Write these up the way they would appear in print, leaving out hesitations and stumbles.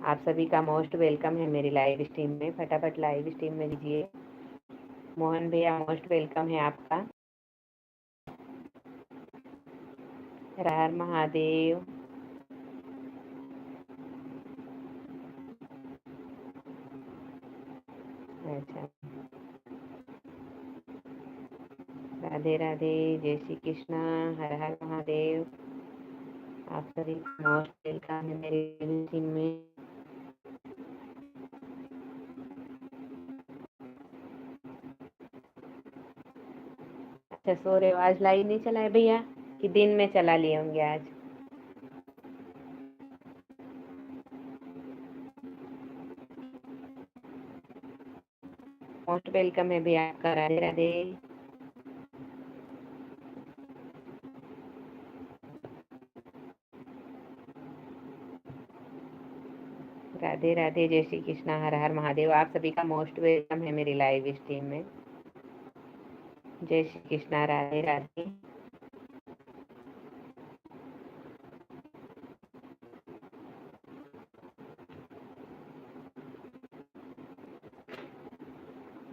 आप सभी का मोस्ट वेलकम है मेरी लाइव स्ट्रीम में। फटाफट लाइव स्ट्रीम में दीजिए। मोहन भैया मोस्ट वेलकम है आपका। हर हर महादेव। अच्छा, राधे राधे, जय श्री कृष्णा, हर हर महादेव। आप सभी का मोस्ट वेलकम है मेरी लाइव स्ट्रीम में। अच्छा, सो रहे हो? आज लाइव नहीं चला है भैया कि दिन में चला लिए होंगे आज? मोस्ट वेलकम है भैया आपका। राधे राधे। राधे राधे, जय श्री कृष्णा, हर हर महादेव। आप सभी का मोस्ट वेलकम है मेरी लाइव स्ट्रीम में। जय श्री कृष्णा, राधे राधे।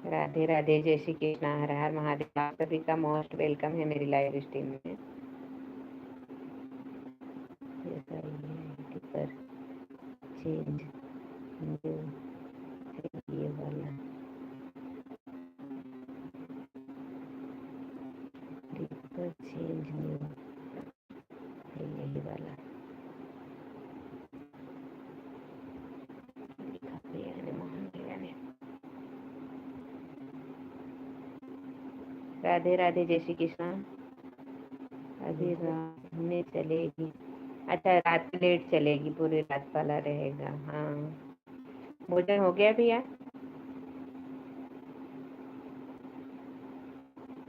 राधे राधे, जय श्री कृष्णा, हर हर महादेव। आप सभी का मोस्ट वेलकम है मेरी लाइव स्ट्रीम में। पर चेंज ये वाला चेंज न्यू यही वाला लिखा भैया ने, मोहन भैया ने। राधे राधे, जय श्री कृष्णा। अभी रात में चलेगी? अच्छा, रात लेट चलेगी, पूरी रात वाला रहेगा। हाँ, भोजन हो गया भैया?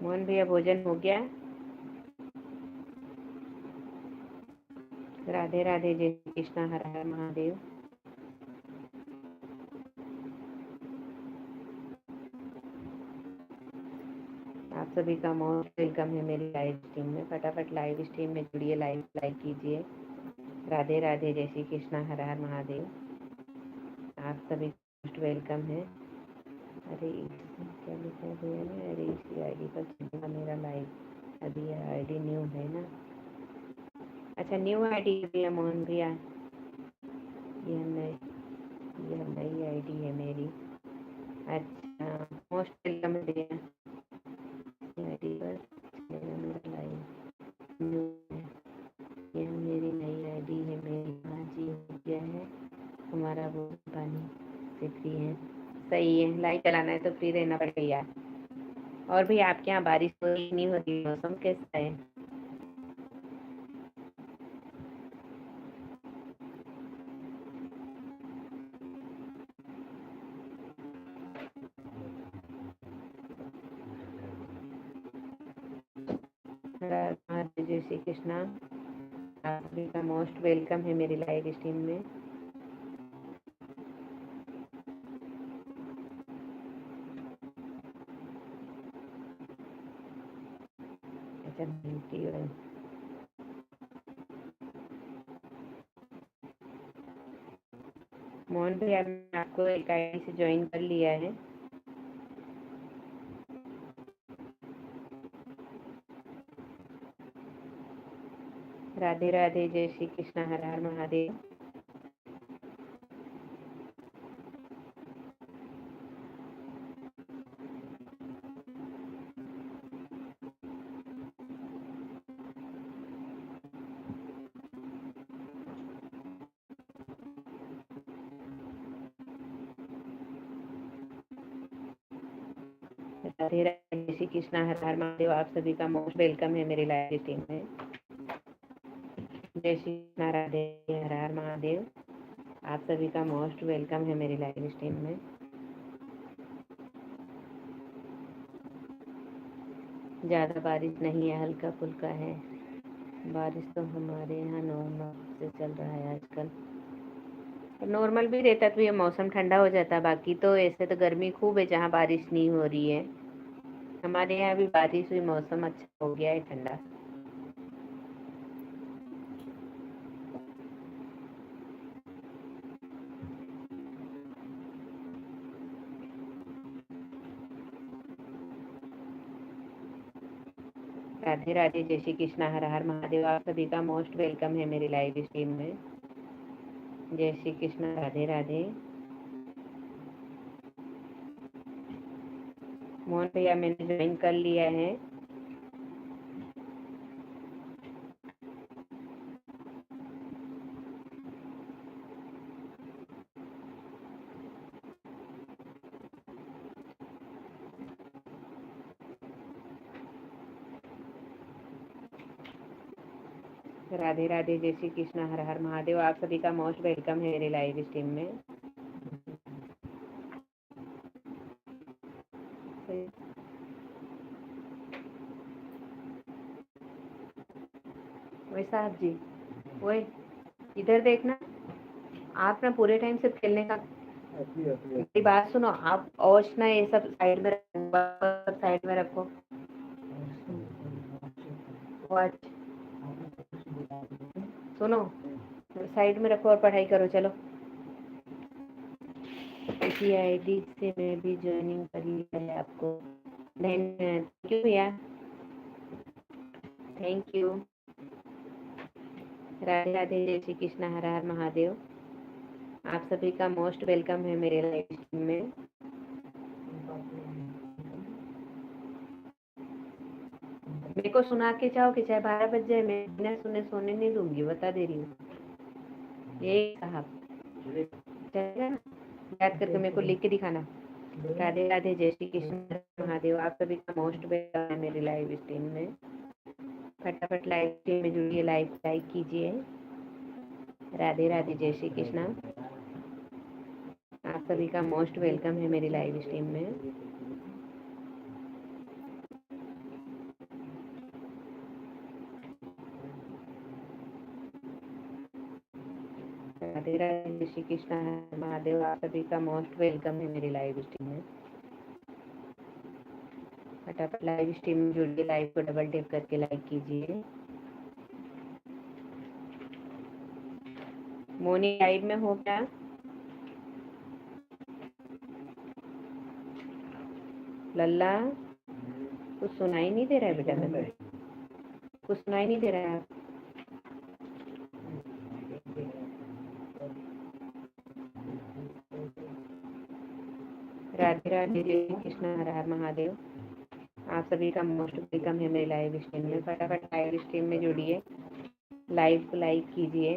मोहन भैया भोजन हो गया? राधे राधे, जय श्री कृष्णा, हर हर महादेव। आप सभी का मोस्ट वेलकम है मेरी लाइव स्ट्रीम में। फटाफट लाइव स्ट्रीम में जुड़िए, लाइक कीजिए। राधे राधे, जय श्री कृष्णा, हर हर महादेव। आप सभी मोस्ट वेलकम है। अरे क्या लिखा है भैया ने? अरे इसी आईडी पर चलेगा मेरा लाइव। अभी यह आईडी न्यू है ना? अच्छा, न्यू आईडी है मोहन भैया। यह नई आईडी है मेरी। अच्छा, मोस्ट वेलकम है भैया। आईडी पर चलेगा मेरा लाइव न्यू है। यह मेरी नई आईडी है। मेरी हाँ जी, हो गया है। हमारा वो पानी से फ्री है। सही है, लाइट चलाना है तो फ्री रहना पड़ेगा। और भी आपके यहाँ बारिश हो रही नहीं हो रही? मौसम कैसा है? जय श्री कृष्णा। आप सभी का मोस्ट वेलकम है मेरी लाइव स्ट्रीम में। अच्छा, मोहन भैया मैंने आपको एक आईडी से ज्वाइन कर लिया है। राधे राधे, जय श्री कृष्णा, हर हर महादेव। राधे राधे, जय श्री कृष्णा, हर हर महादेव। आप सभी का मोस्ट वेलकम है मेरी लाइव स्ट्रीम में। जय श्री कृष्णा, राधे, हर हर महादेव। आप सभी का मोस्ट वेलकम है मेरी लाइव स्ट्रीम में। ज़्यादा बारिश नहीं है, हल्का फुल्का है। बारिश तो हमारे यहाँ नॉर्मल से चल रहा है आजकल। नॉर्मल भी रहता तो ये मौसम ठंडा हो जाता, बाकी तो ऐसे तो गर्मी खूब है जहाँ बारिश नहीं हो रही है। हमारे यहाँ भी बारिश हुई, मौसम अच्छा हो गया है, ठंडा। राधे राधे, जय श्री कृष्णा, हर हर महादेव। आप सभी का मोस्ट वेलकम है मेरी लाइव स्ट्रीम में। जय श्री कृष्णा, राधे राधे। मोहन भैया मैंने ज्वाइन कर लिया है। राधे राधे, जय श्री कृष्णा, हर हर महादेव। आप सभी का मोस्ट वेलकम है मेरे लाइव स्ट्रीम में। वही साहब जी, वही इधर देखना। आप ना पूरे टाइम से खेलने का, मेरी बात सुनो आप। और ना ये सब साइड में सब साइड में रखो। वॉच सुनो, साइड में रखो और पढ़ाई करो। चलो, इसी आईडी से मैं भी ज्वाइनिंग कर लिया है आपको। थैंक यू भैया, थैंक यू। राधे राधे, जय श्री कृष्णा, हर हर महादेव। आप सभी का मोस्ट वेलकम है मेरे लाइव स्ट्रीम में। मेरे को सुना के जाओ कि चाहे 12 बज जाए, मैं बिना सुने सोने नहीं दूंगी, बता दे रही हूँ। यही साहब चलेगा ना, याद करके मेरे को लिख के दिखाना। राधे राधे, जय श्री कृष्ण महादेव। आप सभी का मोस्ट वेलकम है मेरे लाइव स्ट्रीम में। फटाफट लाइव स्ट्रीम में जुड़िए, लाइव लाइक कीजिए। राधे राधे, जय श्री कृष्णा। आप सभी का मोस्ट वेलकम है मेरी लाइव स्ट्रीम में। राधे राधे, जय श्री कृष्णा महादेव। आप सभी का मोस्ट वेलकम है मेरी लाइव स्ट्रीम में। फटाफट लाइव स्ट्रीम में जुड़िए, लाइव को डबल टैप करके लाइक कीजिए। मोनी लाइव में हो क्या? लल्ला, कुछ सुनाई नहीं दे रहा है बेटा मेरे को, कुछ सुनाई नहीं दे रहा है। राधे राधे, जय श्री कृष्ण, हर हर महादेव। आप सभी का मोस्ट वेलकम है मेरे लाइव स्ट्रीम में। फटाफट लाइव स्ट्रीम में जुड़िए, लाइव को लाइक कीजिए।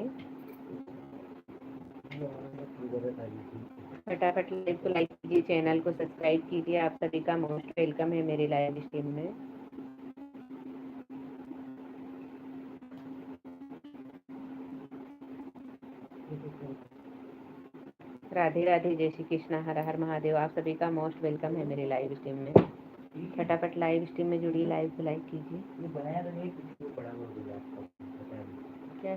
फटाफट लाइव को लाइक कीजिए, चैनल को सब्सक्राइब कीजिए। आप सभी का मोस्ट वेलकम है मेरे लाइव स्ट्रीम में। राधे राधे, जय श्री कृष्ण, हर हर महादेव। आप सभी का मोस्ट वेलकम है मेरे लाइव स्ट्रीम में। फटाफट लाइव स्ट्रीम में जुड़िए, लाइव को लाइक कीजिए। क्या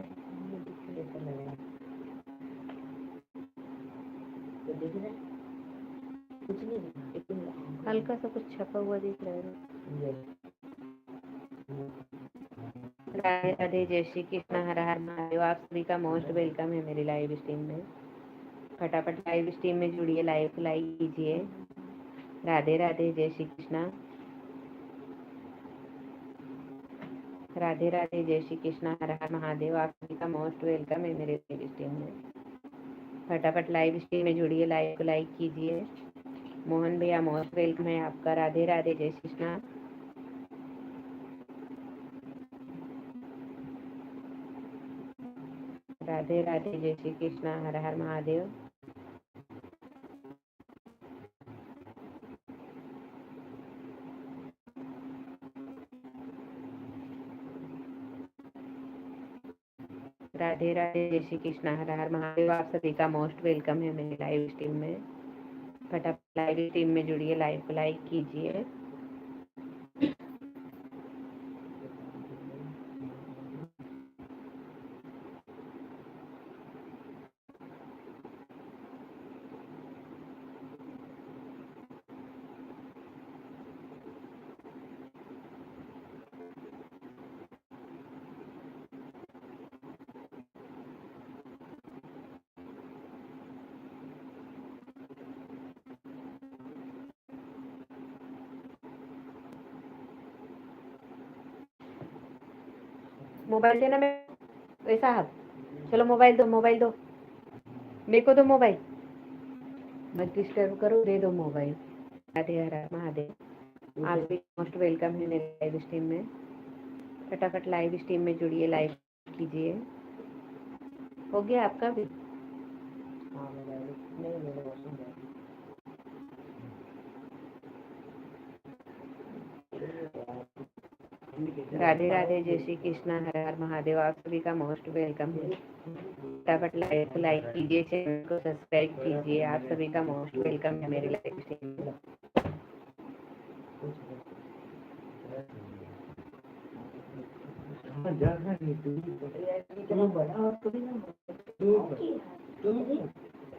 कुछ नहीं, हल्का सा कुछ छपा हुआ दिख रहा है। राधे राधे, जय श्री कृष्ण, हर हर महादेव। आप सभी का मोस्ट वेलकम है मेरी लाइव स्ट्रीम में। फटाफट लाइव स्ट्रीम में जुड़िए, लाइव को लाइक कीजिए। राधे राधे, जय श्री कृष्णा। राधे राधे, जय श्री कृष्णा, हर हर महादेव। आप सभी का मोस्ट वेलकम है मेरे लाइव स्ट्रीम में। फटाफट लाइव स्ट्रीम में जुड़िए, लाइव को लाइक कीजिए। मोहन भैया, मोस्ट वेलकम है आपका। राधे राधे, जय श्री कृष्णा। राधे राधे, जय श्री कृष्णा, हर हर महादेव। राधे राधे, जय श्री कृष्णा, हर हर महादेव। आप सभी का मोस्ट वेलकम है मेरे लाइव स्ट्रीम में। फटाफट लाइव स्ट्रीम में जुड़िए, लाइव को लाइक कीजिए। मोबाइल देना। मैं वैसा हाथ, चलो मोबाइल दो, मोबाइल दो मेरे को, दो मोबाइल, मत डिस्टर्ब करो, दे दो मोबाइल। राधे हर हर महादेव। आप भी मोस्ट वेलकम है मेरे लाइव स्ट्रीम में। फटाफट लाइव स्ट्रीम में जुड़िए, लाइव कीजिए। हो गया आपका भी? हाँ नहीं, मेरे वॉशरूम गया। राधे राधे, जय श्री कृष्णा, हर हर महादेव। आप सभी का मोस्ट वेलकम है। फटाफट लाइक कीजिए, चैनल को सब्सक्राइब कीजिए। आप सभी का मोस्ट वेलकम है मेरे लाइव स्ट्रीम में।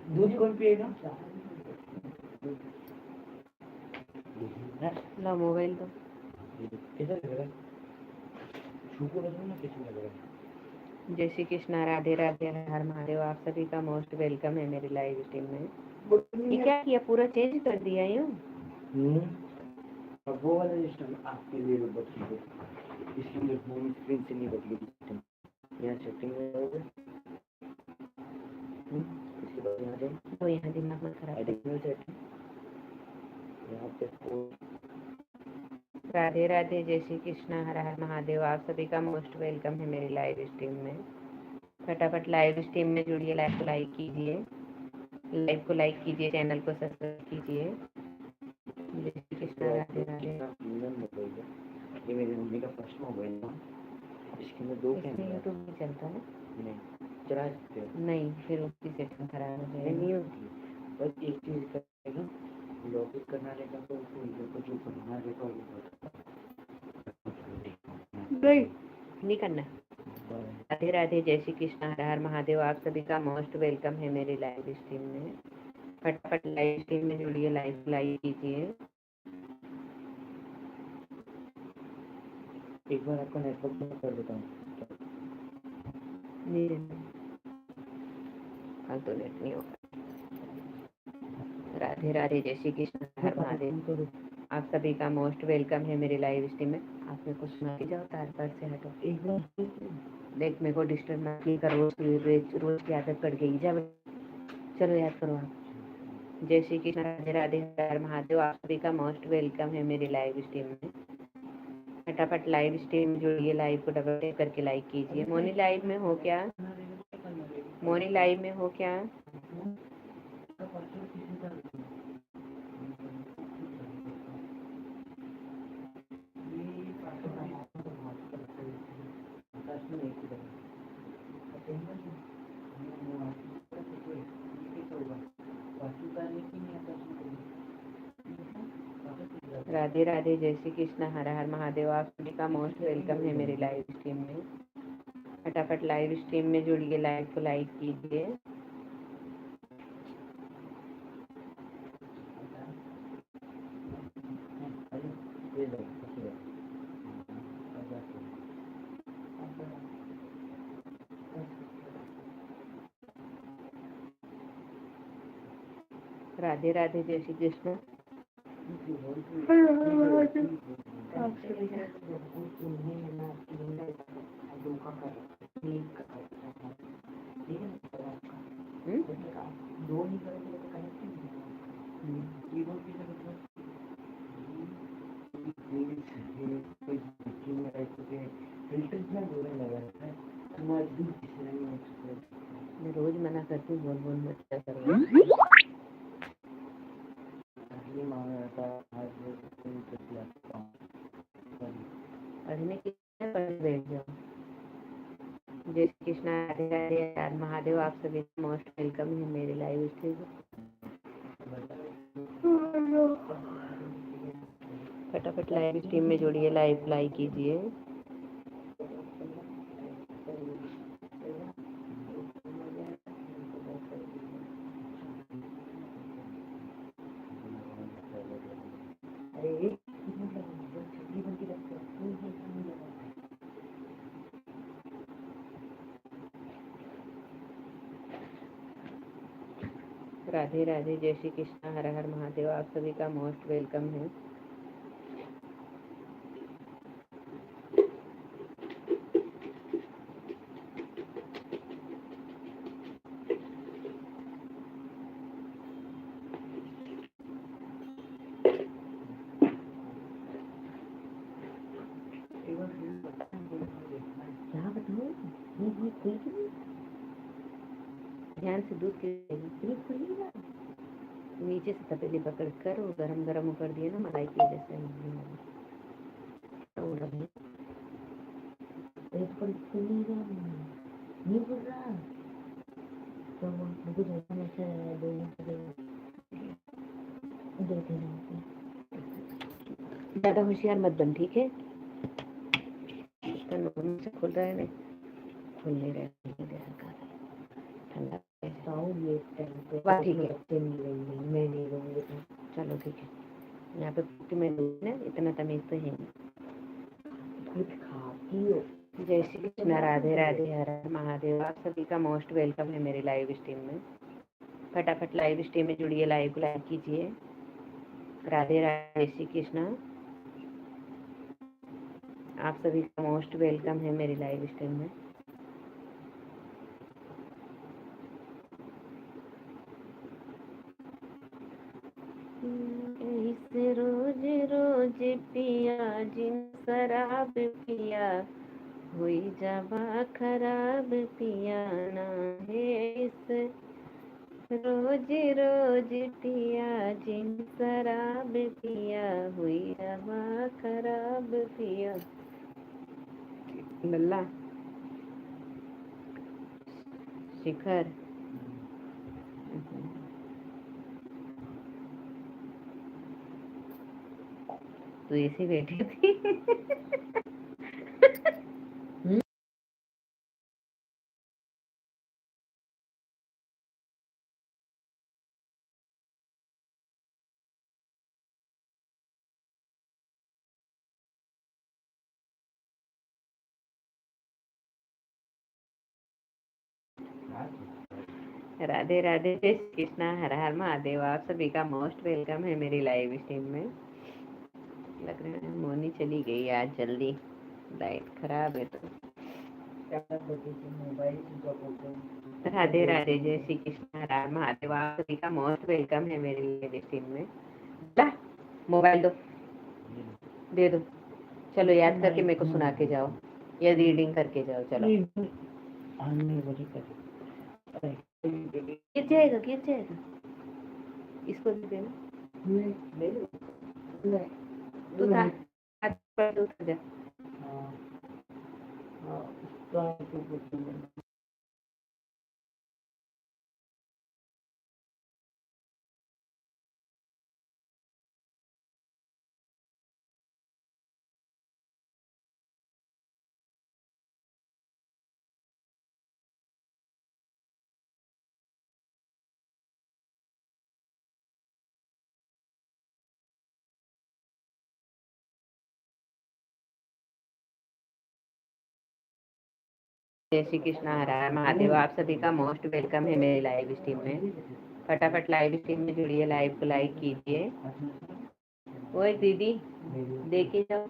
दूध कौन पिएगा? लो मोबाइल दो। कैसा लग रहा है? जय श्री कृष्णा, राधे राधे, हर हर महादेव। आप सभी का मोस्ट वेलकम है मेरे लाइव स्ट्रीम में। ये क्या किया, पूरा चेंज कर दिया यूँ? अब वो वाला सिस्टम आपके लिए बदल दो, इसलिए होम स्क्रीन से नहीं बदलेगी सिस्टम। यहाँ सेटिंग में जाओगे, इसके बाद यहाँ जाए तो यहाँ दिमाग मत खराब। एडिशनल सेटिंग, यहाँ पे राधे राधे, जय श्री कृष्णा, हर हर महादेव। आप सभी का मोस्ट वेलकम है मेरी लाइव स्ट्रीम में। फटाफट लाइव स्ट्रीम में जुड़िए, लाइव को लाइक कीजिए, लाइव को लाइक कीजिए, चैनल को सब्सक्राइब कीजिए। जय श्री कृष्णा, राधे राधे। ये मेरी मम्मी का फर्स्ट मोबाइल था, इसके में 2 कैमरे यूट्यूब नहीं चलता है? नहीं चला सकते हो। नहीं, फिर उसकी सेटिंग खराब हो जाएगी। नहीं होती, बस एक चीज करेगा, लॉगिन करना रहेगा तो उसको वीडियो को जो बनाना रहेगा वो नहीं करना। राधे राधे, जय श्री कृष्णा, हर हर महादेव। आप सभी का मोस्ट वेलकम है मेरे लाइव स्ट्रीम में। फटाफट लाइव स्ट्रीम में जुड़िए, लाइव कीजिए। एक बार आपका नेटवर्क बंद कर देता हूँ। नहीं कल तो नेट नहीं होगा। राधे राधे, जय श्री कृष्ण, हर महादेव। आप सभी का मोस्ट वेलकम है मेरे लाइव स्ट्रीम में। आप मेरे को सुना के जाओ, तार पर से हटो। एक बार देख, मेरे को डिस्टर्ब ना की करो, रोज की आदत पड़ गई। जा चलो याद करो आप। जय श्री कृष्ण, राधे राधे, हर महादेव। आप सभी का मोस्ट वेलकम है मेरे लाइव स्ट्रीम में। फटाफट लाइव स्ट्रीम में जुड़िए, लाइव को डबल टैप करके लाइक कीजिए। मोनी लाइव में हो क्या? मोनी लाइव में हो क्या? राधे राधे, जय श्री कृष्ण, हर हर महादेव। आप सभी का मोस्ट वेलकम है मेरे लाइव स्ट्रीम में। फटाफट लाइव स्ट्रीम में जुड़िए, लाइव को लाइक कीजिए। राधे राधे, जय श्री कृष्ण। मैं रोज मना करती हूँ, बोल बोल मत क्या करो। पढ़ने के लिए पढ़ बैठ जाओ। जय श्री कृष्णा, राधे राधे, हर महादेव। आप सभी मोस्ट वेलकम है मेरे लाइव स्ट्रीम में। फटाफट लाइव स्ट्रीम में जुड़िए, लाइव लाइक कीजिए। राधे राधे, जय श्री कृष्णा, हर हर महादेव। आप सभी का मोस्ट वेलकम है। ध्यान से दूध के नीचे से तपेली पकड़ कर वो गरम गरम कर दिए ना मलाई की जैसे नहीं बोल रहा तो मुझे ज्यादा होशियार मत बन, ठीक है? तो नॉर्मल से खुल रहा है, नहीं खुल नहीं रहा है, ठंडा ठीक है, मैं नहीं रहूँगी। चलो ठीक है, यहाँ पे मैं ना इतना तमीज तो है कुछ खाती हो। जय श्री कृष्ण, राधे राधे, हर हर महादेव। आप सभी का मोस्ट वेलकम है मेरी लाइव स्ट्रीम में। फटाफट लाइव स्ट्रीम में जुड़िए, लाइव को लाइक कीजिए। राधे राधे, श्री कृष्ण। आप सभी का मोस्ट वेलकम है मेरी लाइव स्ट्रीम में। इस रोज रोज पिया जिन शराब पिया हुई जावा खराब पिया ना है। इस रोज रोज पिया जिन शराब पिया हुई जावा खराब पिया। लल्ला शिखर तू ऐसे बैठी थी। राधे राधे, जय श्री कृष्णा, हर हर महादेव। आप सभी का मोस्ट वेलकम है मेरी लाइव स्ट्रीम में। लग रहा है मोनी चली गई आज जल्दी, लाइट खराब है तो। राधे राधे, जय श्री कृष्ण, हर हर महादेव। आप सभी का मोस्ट वेलकम है मेरी लाइव स्ट्रीम में। ला मोबाइल दो, दे दो। चलो याद करके मेरे को सुना के जाओ या रीडिंग करके जाओ। चलो गिर जाएगा, गिर जाएगा। इसको भी देना, ले लो। तू था हाथ पर दो जा। जय श्री कृष्ण, हर हर महादेव। आप सभी का मोस्ट वेलकम है मेरी लाइव स्ट्रीम में। फटाफट लाइव स्ट्रीम में जुड़िए, लाइव को लाइक कीजिए। ओए दीदी देखे जाओ।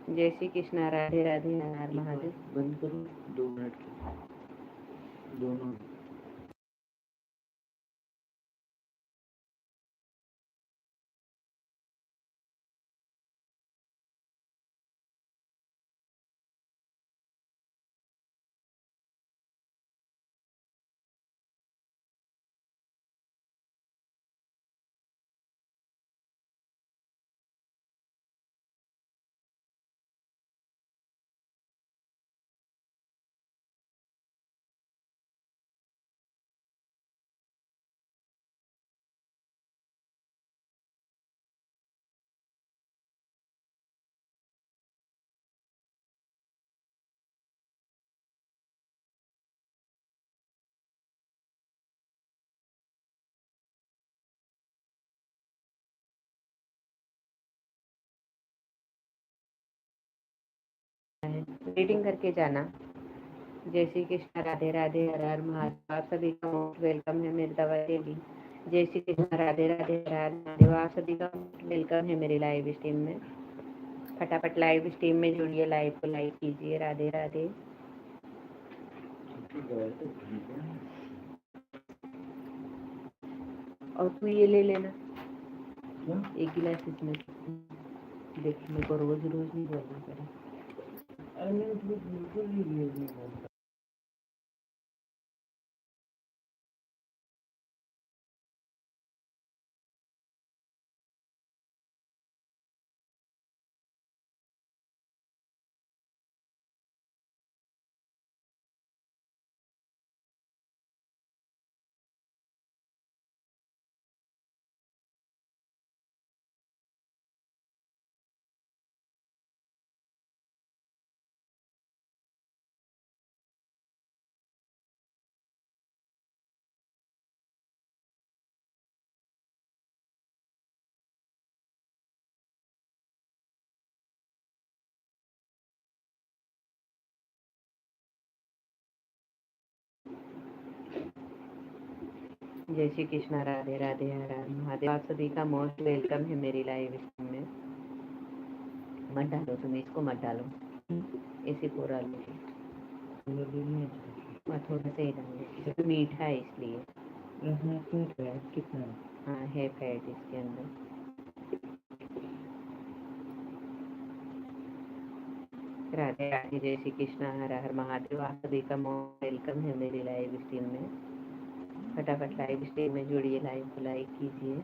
जय श्री कृष्ण, राधे राधे, हर हर महादेव। बंद करो 2 मिनट के दोनों। रीडिंग करके जाना। जय श्री कृष्ण, राधे राधे, हर हर महादेव। आप सभी का मोस्ट वेलकम है मेरी दवा डेली। जय श्री कृष्ण, राधे राधे, हर हर महादेव। आप सभी का वेलकम है मेरी लाइव स्ट्रीम में। फटाफट लाइव स्ट्रीम में जुड़िए, लाइव को लाइक कीजिए। राधे राधे। और तू ये ले लेना, एक गिलास इसमें। देखिए मेरे को रोज रोज नहीं बोलना पड़े। अरे मैं तो बिल्कुल ही ये नहीं बोलता। जय श्री कृष्णा, राधे राधे, हर हर महादेव। आप सभी का मोस्ट वेलकम है मेरी लाइव स्ट्रीम में। मत डालो तुम इसको, मत डालो, इसे पूरा लो और थोड़ा सा ही डालो, तो मीठा है इसलिए। कितना हाँ है फैट इसके अंदर। राधे राधे, जय श्री कृष्णा, हर हर महादेव। आप सभी का मोस्ट वेलकम है मेरी लाइव स्ट्रीम में। फटाफट लाइव स्ट्रीम में जुड़िए, लाइव को लाइक कीजिए।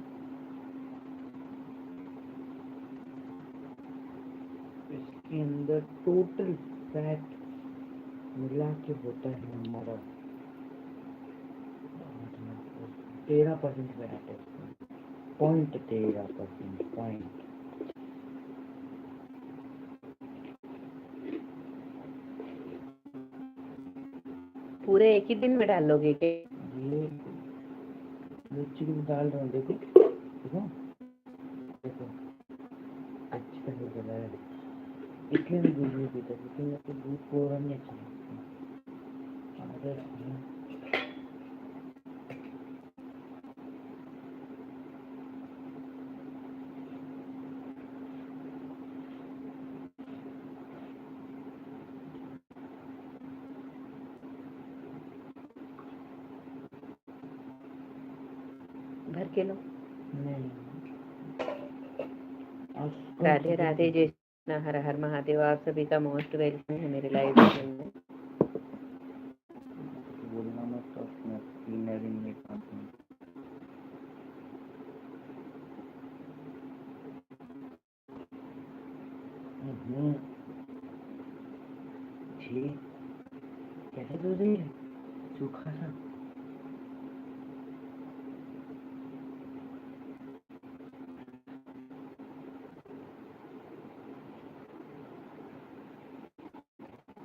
इसके अंदर टोटल फैट मिला के होता है हमारा 13% फैट है। 13% पॉइंट। पूरे एक ही दिन में डालोगे क्या? ये मिर्ची भी डाल रहा हूँ, देखो देखो देखो, अच्छा हो गया है। इसलिए मैं दूध नहीं पीता, क्योंकि मेरे को दूध पूरा नहीं अच्छा लगता। अगर भर के लो। नहीं राधे राधे, जय श्री हर हर महादेव। आप सभी का मोस्ट वेलकम है मेरे लाइव स्ट्रीम में। बोलना मत, तो मैं क्लीनर नहीं खाता हूँ। जी कैसे दूध है सूखा सा।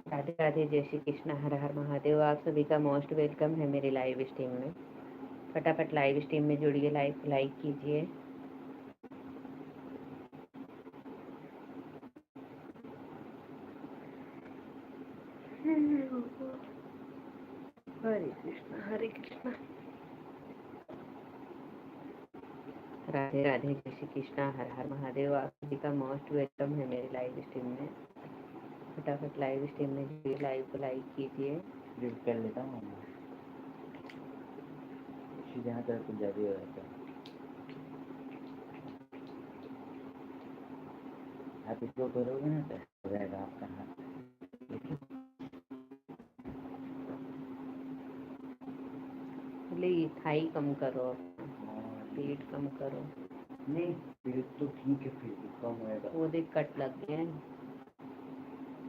राधे राधे, जय श्री कृष्ण, हर हर महादेव। आप सभी का मोस्ट वेलकम है मेरी लाइव स्ट्रीम में। फटाफट लाइव स्ट्रीम में जुड़िए, लाइव लाइक कीजिए। हरे कृष्णा हरे कृष्णा। राधे राधे, जय श्री कृष्णा, हर हर महादेव। आप सभी का मोस्ट वेलकम है मेरी लाइव स्ट्रीम में। फटाफट लाइव स्ट्रीम में जुड़िए, लाइव को लाइक कीजिए। ड्रिंक कर लेता हूँ जहाँ तक कुछ ज़्यादा हो जाता है। आप इसको करोगे ना तो हो जाएगा आपका हाथ। ये थाई कम करो, पेट कम करो। नहीं पेट तो ठीक है, फिर भी कम होएगा। वो देख कट लग गया है।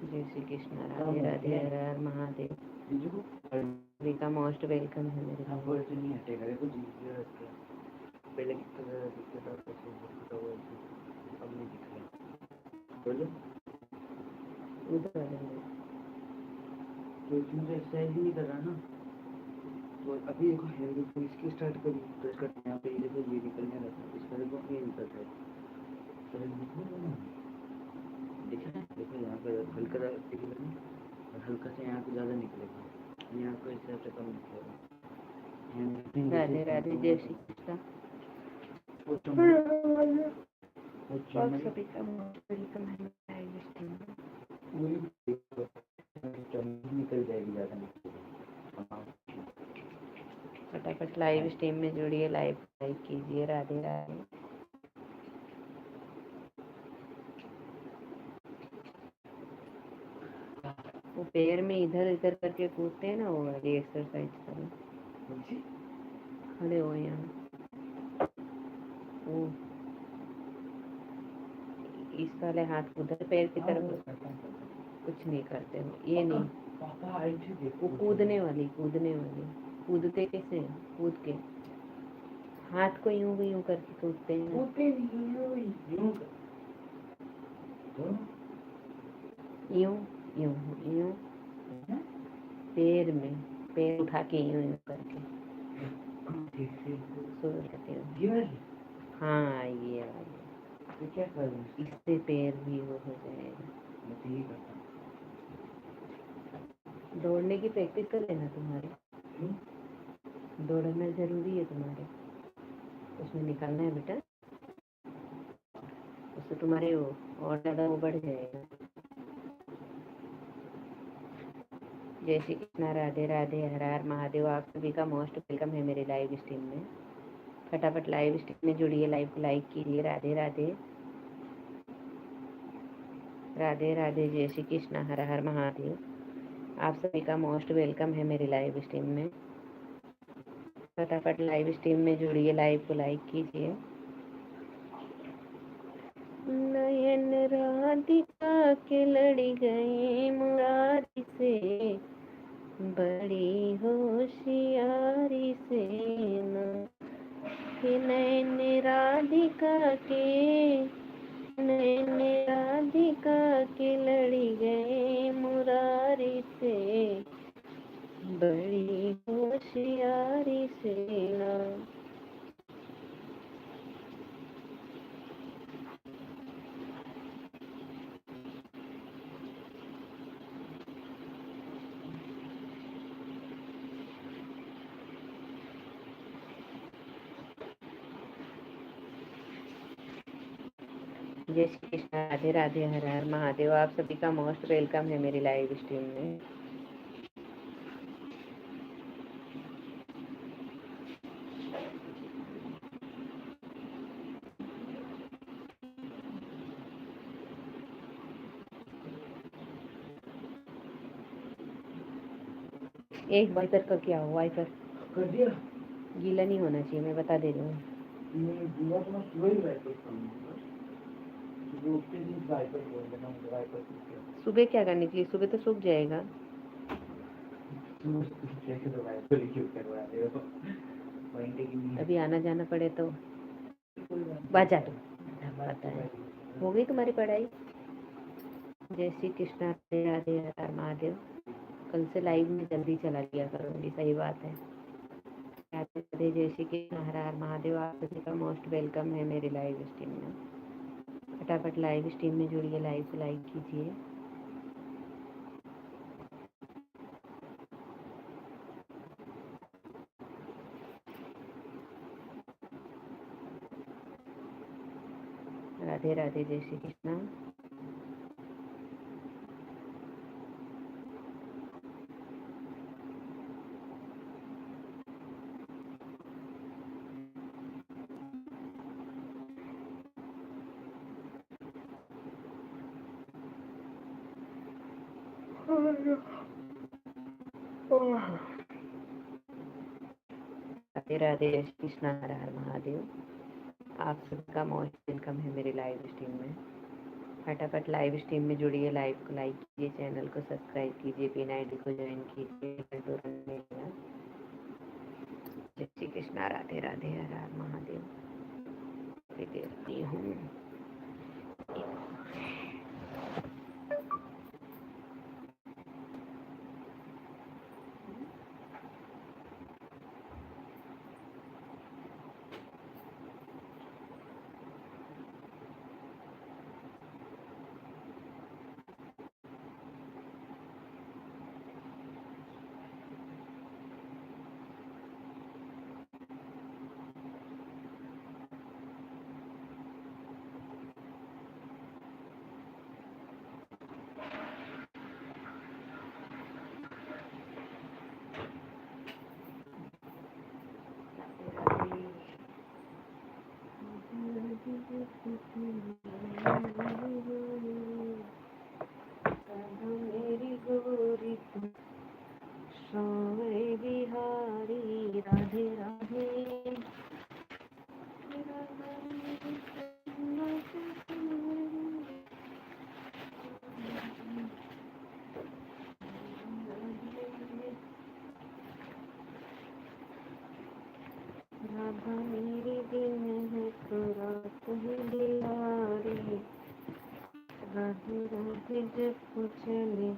जय श्री कृष्ण, राधे राधे, हर हर महादेव। सभी का मोस्ट वेलकम है मेरे हाँ वो ऐसे नहीं हटेगा, देखो जी रखा पहले कितना ज़्यादा दिक्कत आता था, अब नहीं दिख रहा। बोलो उधर तो इसमें तो एक्सरसाइज ही नहीं कर रहा ना, तो अभी देखो हेयर देखो इसकी स्टार्ट करी तो इसका यहाँ पे देखो ये निकलने लगा, इसका देखो ये निकल रहा है, तो देखो ना दिख रहा है, देखो यहाँ पे हल्का सा दिखेगा ना, और हल्का से यहाँ पे ज़्यादा निकलेगा, यहाँ पे इससे से कम निकलेगा। राधे राधे, जय श्री कृष्ण। सभी का मोस्ट वेलकम है लाइव स्ट्रीम में। निकल जाएगी ज़्यादा। फटाफट लाइव स्ट्रीम में जुड़िए, लाइव लाइक कीजिए। राधे राधे। पैर में इधर इधर करके कूदते हैं ना, वो वाली एक्सरसाइज करो। खड़े हो यहाँ, वो इस वाले हाथ उधर पैर की तरफ, कुछ नहीं करते हो, ये नहीं। वो कूदने वाली कूदते कैसे हैं? कूद के हाथ को यूं करके कूदते हैं। यूं यूं यूं पैर में पैर उठा के यूं यूं करके सो रहते हो। हाँ ये वाली, तो क्या करूँ? इससे पैर भी वो हो जाएगा। मैं तो यही करता हूँ। दौड़ने की प्रैक्टिस कर लेना तुम्हारी। दौड़ना जरूरी है तुम्हारे, उसमें निकालना है बेटा, उससे तुम्हारे वो और ज़्यादा वो बढ़ जाएगा। जय श्री कृष्णा, राधे राधे, हर हर महादेव। आप सभी का मोस्ट वेलकम है मेरे लाइव स्ट्रीम में। फटाफट लाइव स्ट्रीम में जुड़िए, लाइव को लाइक कीजिए। राधे राधे, राधे राधे, जय श्री कृष्णा, हर हर महादेव। आप सभी का मोस्ट वेलकम है मेरे लाइव स्ट्रीम में। फटाफट लाइव स्ट्रीम में जुड़िए, लाइव को लाइक कीजिए। नयन राधिका के लड़ी गई मुरारी से, बड़ी होशियारी से न, कि नैन राधिका के लड़ी गए मुरारी से, बड़ी होशियारी से न। जय श्री कृष्ण, राधे राधे, हर हर महादेव। आप सभी का मोस्ट वेलकम है मेरी लाइव स्ट्रीम में। एक वाइपर का क्या हो, वाइपर कर दिया। गीला नहीं होना चाहिए, मैं बता दे रही हूँ। सुबह क्या करने के लिए, सुबह तो सूख जाएगा। अभी आना जाना पड़े तो बचा तो पता है। हो गई तुम्हारी पढ़ाई? जय श्री कृष्णा, राधे राधे, हर हर महादेव। कल से लाइव में जल्दी चला लिया करूँगी, सही बात है। राधे राधे, जय श्री कृष्ण, हर हर महादेव। आप सभी का मोस्ट वेलकम है मेरे लाइव स्ट्रीम में। फटाफट लाइव स्ट्रीम में जुड़िए, लाइव को लाइक कीजिए। राधे राधे, जय श्री कृष्णा। राधे राधे, जय श्री कृष्णा, हर हर महादेव। आप सबका मोस्ट वेलकम है मेरे लाइव स्ट्रीम में। फटाफट लाइव स्ट्रीम में जुड़िए, लाइव को लाइक कीजिए, चैनल को सब्सक्राइब कीजिए, पिन आईडी को ज्वाइन कीजिए। जय श्री कृष्णा, राधे राधे, हर हर महादेव। देती हूँ। सावरे बिहारी राधे राधे। राधा मेरे दिन है तो रात है बिहारी। राधे राधे जब चले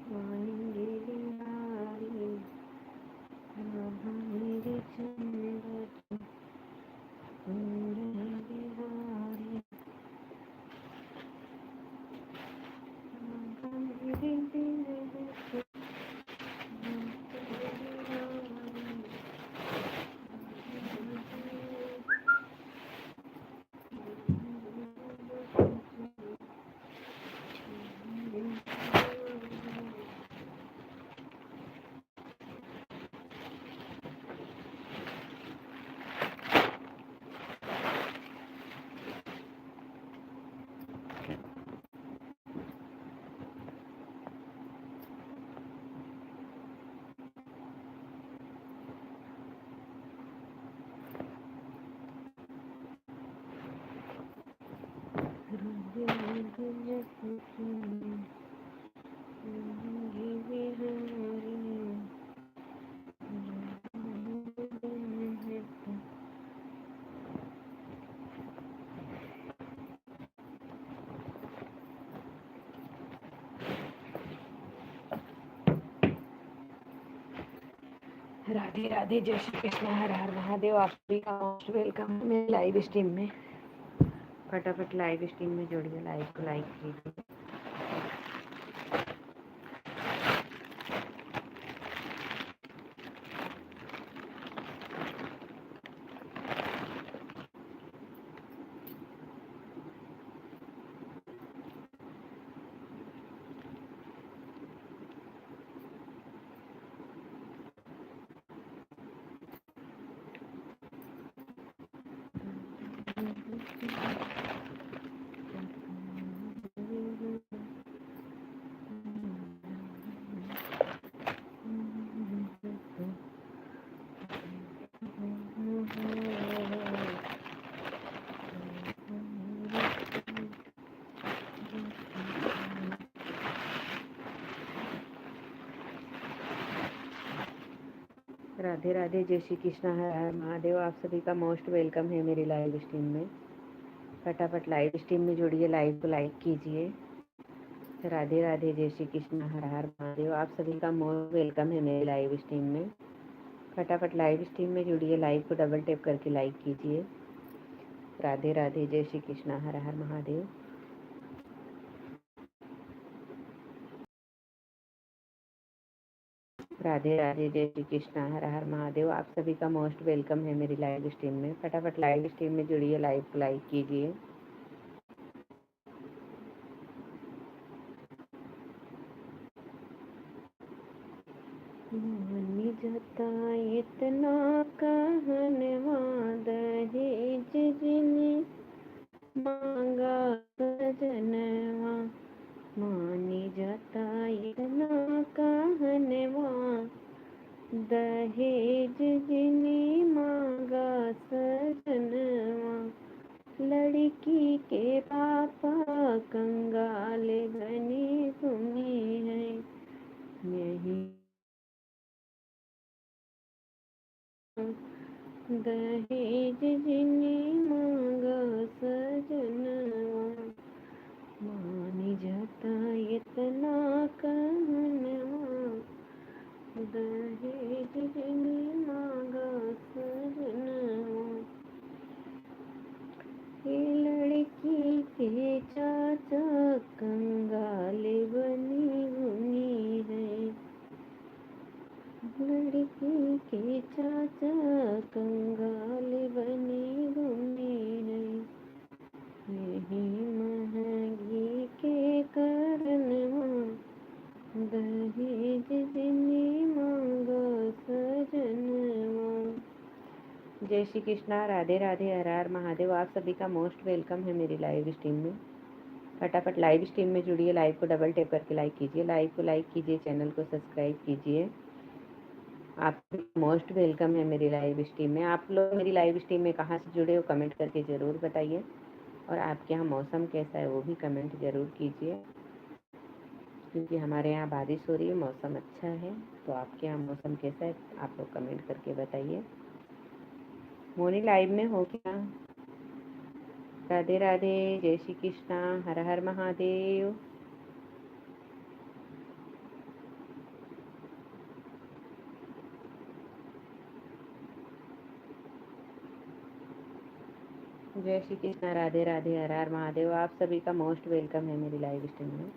आएंगे बिहारी। राधा मेरी चंद्र बिहारी। राधा मेरे दिन है तो रात है बिहारी। राधे राधे, जय श्री कृष्ण, हर हर महादेव। आप सभी का मोस्ट वेलकम मेरे लाइव स्ट्रीम में। फटाफट लाइव स्ट्रीम में जुड़िए, लाइव को लाइक कीजिए। राधे राधे, जय श्री कृष्ण, हर हर महादेव। आप सभी का मोस्ट वेलकम है मेरी लाइव स्ट्रीम में। फटाफट लाइव स्ट्रीम में जुड़िए, लाइव को लाइक कीजिए। राधे राधे, जय श्री कृष्ण, हर हर महादेव। आप सभी का मोस्ट वेलकम है मेरे लाइव स्ट्रीम में। फटाफट लाइव स्ट्रीम में जुड़िए, लाइव को डबल टैप करके लाइक कीजिए। राधे राधे, जय श्री कृष्ण, हर हर महादेव। राधे राधे, जय श्री कृष्ण, हर हर महादेव। आप सभी का मोस्ट वेलकम है मेरी लाइव स्ट्रीम में। फटाफट लाइव स्ट्रीम में जुड़िए, लाइव को लाइक कीजिए। मानी जाता इतना कहनवा, दहेज जिने मांगा सजनवा। मानी जाता इतना कहनवा, दहेज जिने मांगा सजनवा। लड़की के पापा कंगाल बने घूमे हैं, यही दहेज जिने मांगा सजनवा। मानी जाता इतना कहनवा, दहेज जिने मांगा सजनवा। ये लड़की के चाचा कंगाल बनी घूमी है। लड़की के चाचा कंगाल बनी घूमी है, यही महंगी के कारणवा। दहेज जिने मांगा सजनवा। जय श्री कृष्णा, राधे राधे, हर हर महादेव। आप सभी का मोस्ट वेलकम है मेरी लाइव स्ट्रीम में। फटाफट लाइव स्ट्रीम में जुड़िए, लाइव को डबल टैप करके लाइक कीजिए। लाइव को लाइक कीजिए, चैनल को सब्सक्राइब कीजिए। आप मोस्ट वेलकम है मेरी लाइव स्ट्रीम में। आप लोग मेरी लाइव स्ट्रीम में कहाँ से जुड़े हो कमेंट करके ज़रूर बताइए, और आपके यहाँ मौसम कैसा है वो भी कमेंट ज़रूर कीजिए, क्योंकि हमारे यहाँ बारिश हो रही है, मौसम अच्छा है। तो आपके यहाँ मौसम कैसा है आप लोग कमेंट करके बताइए। मोनी लाइव में हो क्या? राधे राधे, जय श्री कृष्णा, हर हर महादेव। जय श्री कृष्णा, राधे राधे, हर हर महादेव। आप सभी का मोस्ट वेलकम है मेरी लाइव स्ट्रीम में।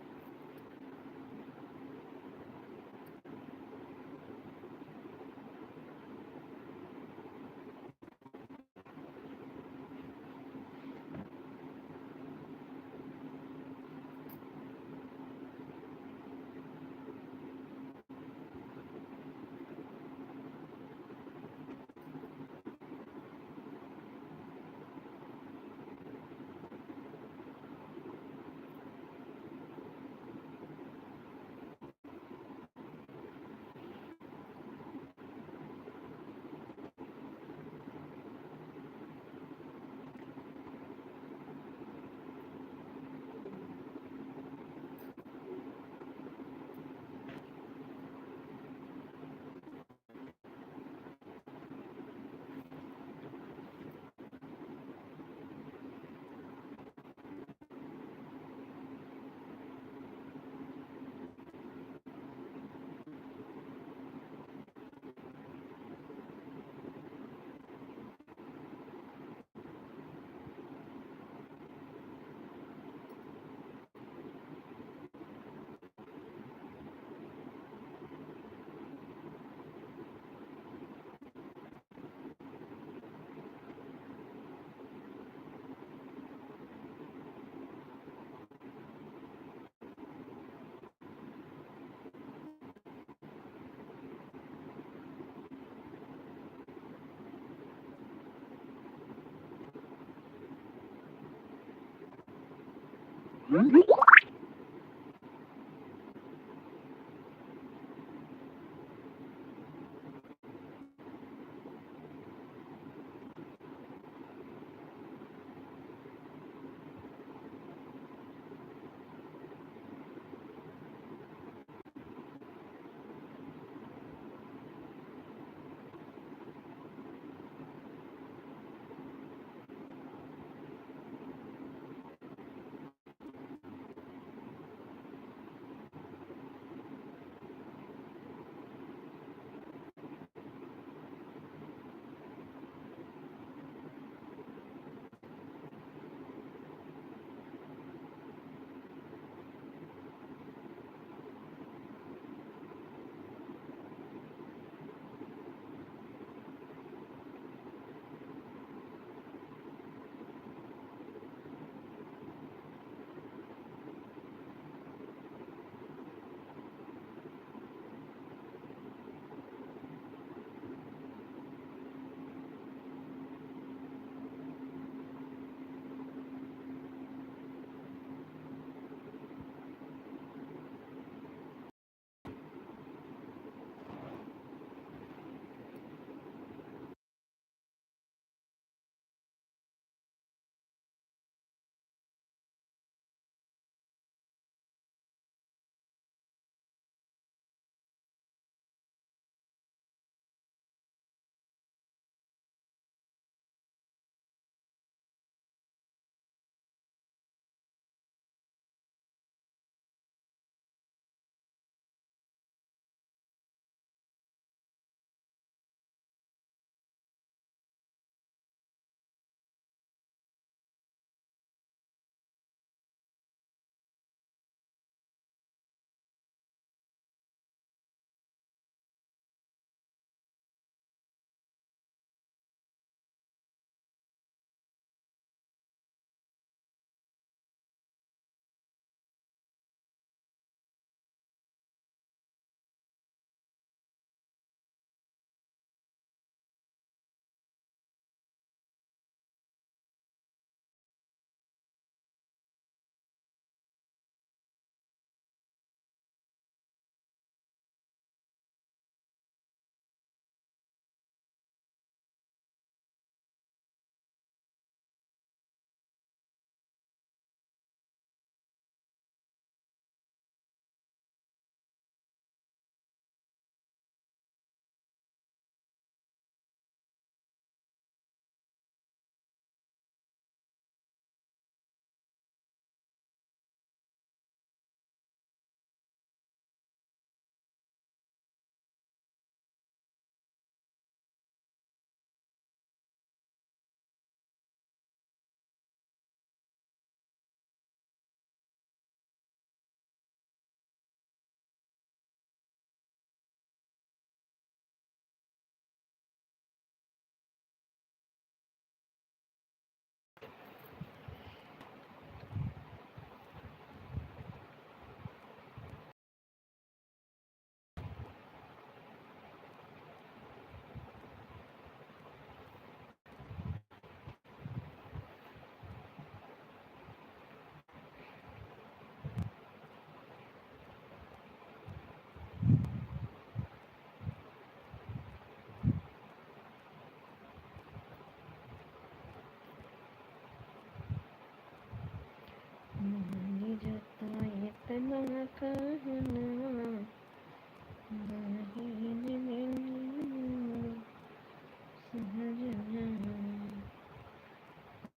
कहना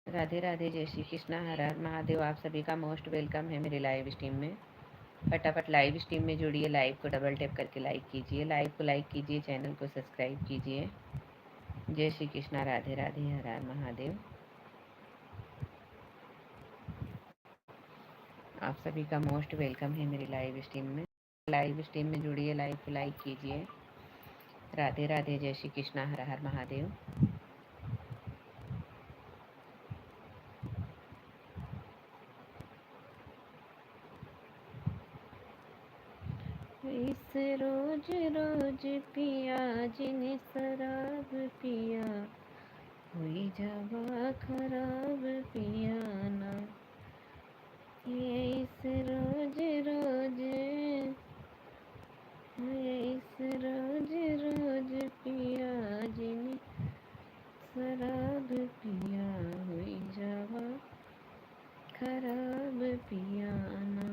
राधे राधे, जय श्री कृष्णा, हर हर महादेव। आप सभी का मोस्ट वेलकम है मेरे लाइव स्ट्रीम में। फटाफट लाइव स्ट्रीम में जुड़िए, लाइव को डबल टैप करके लाइक कीजिए, लाइव को लाइक कीजिए, चैनल को सब्सक्राइब कीजिए। जय श्री कृष्णा, राधे राधे, हर हर महादेव। आप सभी का मोस्ट वेलकम है मेरी लाइव स्ट्रीम में। लाइव स्ट्रीम में जुड़िए, लाइव को लाइक कीजिए। राधे राधे, जय श्री कृष्णा, हर हर महादेव। इस रोज रोज पिया जिन शराब पिया, हुई जवा खराब पियाना। ये इस रोज रोज, ये इस रोज रोज पिया जिन शराब पिया, हुई जवा खराब पियाना।